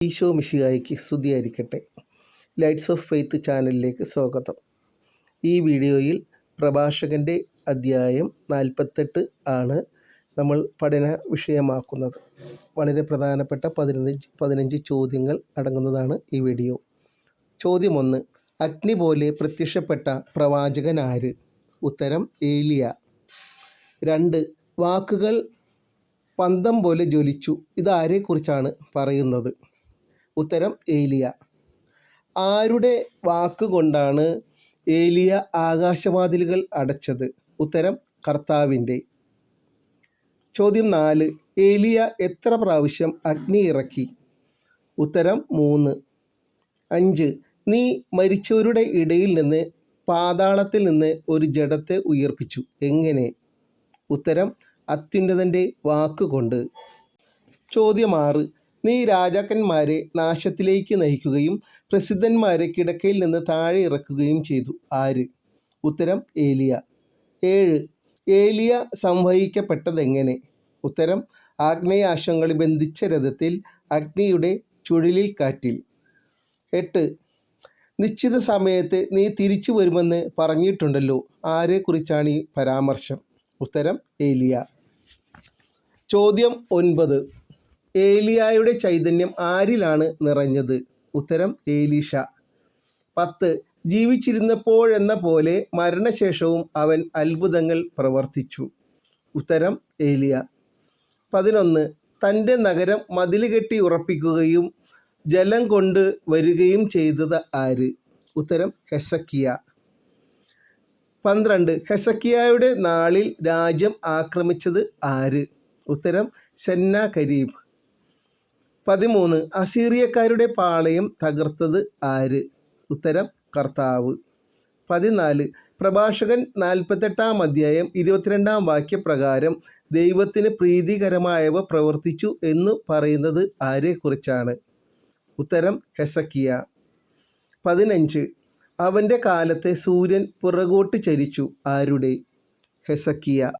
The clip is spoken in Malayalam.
ഈശോ മിശിഹായ്ക്ക് സ്തുതിയായിരിക്കട്ടെ. ലൈറ്റ്സ് ഓഫ് ഫെയ്ത്ത് ചാനലിലേക്ക് സ്വാഗതം. ഈ വീഡിയോയിൽ പ്രഭാഷകൻ്റെ അധ്യായം 48 നമ്മൾ പഠന വിഷയമാക്കുന്നത്. വളരെ പ്രധാനപ്പെട്ട 15 ചോദ്യങ്ങൾ അടങ്ങുന്നതാണ് ഈ വീഡിയോ. ചോദ്യം 1. അഗ്നി പോലെ പ്രത്യക്ഷപ്പെട്ട പ്രവാചകൻ ആര്? ഉത്തരം ഏലിയ. 2. വാക്കുകൾ പന്തം പോലെ ജ്വലിച്ചു. ഇതാരെക്കുറിച്ചാണ് പറയുന്നത്? ഉത്തരം ഏലിയ. ആരുടെ വാക്കുകൊണ്ടാണ് ഏലിയ ആകാശവാതിലുകൾ അടച്ചത്? ഉത്തരം കർത്താവിൻ്റെ. ചോദ്യം 4. ഏലിയ എത്ര പ്രാവശ്യം അഗ്നി ഇറക്കി? ഉത്തരം 3. 5. നീ മരിച്ചവരുടെ ഇടയിൽ നിന്ന് പാതാളത്തിൽ നിന്ന് ഒരു ജഡത്തെ ഉയർപ്പിച്ചു. എങ്ങനെ? ഉത്തരം അത്യുന്നതൻ്റെ വാക്കുകൊണ്ട്. ചോദ്യം 6. നീ രാജാക്കന്മാരെ നാശത്തിലേക്ക് നയിക്കുകയും പ്രസിദ്ധന്മാരെ കിടക്കയിൽ നിന്ന് താഴെ ഇറക്കുകയും ചെയ്തു. ആര്? ഉത്തരം ഏലിയ. 7. ഏലിയ സംവഹിക്കപ്പെട്ടതെങ്ങനെ? ഉത്തരം ആഗ്നേയാശ്വങ്ങളെ ബന്ധിച്ച രഥത്തിൽ, അഗ്നിയുടെ ചുഴലിൽ കാറ്റിൽ. 8. നിശ്ചിത സമയത്ത് നീ തിരിച്ചു വരുമെന്ന് പറഞ്ഞിട്ടുണ്ടല്ലോ. ആരെക്കുറിച്ചാണ് ഈ പരാമർശം? ഉത്തരം ഏലിയ. ചോദ്യം 9. ഏലിയായുടെ ചൈതന്യം ആരിലാണ് നിറഞ്ഞത്? ഉത്തരം ഏലീഷ. 10. ജീവിച്ചിരുന്നപ്പോഴെന്ന പോലെ മരണശേഷവും അവൻ അത്ഭുതങ്ങൾ പ്രവർത്തിച്ചു. ഉത്തരം ഏലിയ. 11. തൻ്റെ നഗരം മതിൽ കെട്ടി ഉറപ്പിക്കുകയും ജലം കൊണ്ട് വരികയും ചെയ്തത് ആര്? ഉത്തരം ഹെസക്കിയ. 12. ഹെസക്കിയായുടെ നാളിൽ രാജ്യം ആക്രമിച്ചത് ആര്? ഉത്തരം സെന്നാകരീബ്. 13. അസീറിയക്കാരുടെ പാളയം തകർത്തത് ആര്? ഉത്തരം കർത്താവ്. 14. പ്രഭാഷകൻ 48 അധ്യായം 22 വാക്യപ്രകാരം ദൈവത്തിന് പ്രീതികരമായവ പ്രവർത്തിച്ചു എന്ന് പറയുന്നത് ആരെക്കുറിച്ചാണ്? ഉത്തരം ഹെസക്കിയ. 15. അവൻ്റെ കാലത്തെ സൂര്യൻ പുറകോട്ട് ചരിച്ചു. ആരുടെ? ഹെസക്കിയ.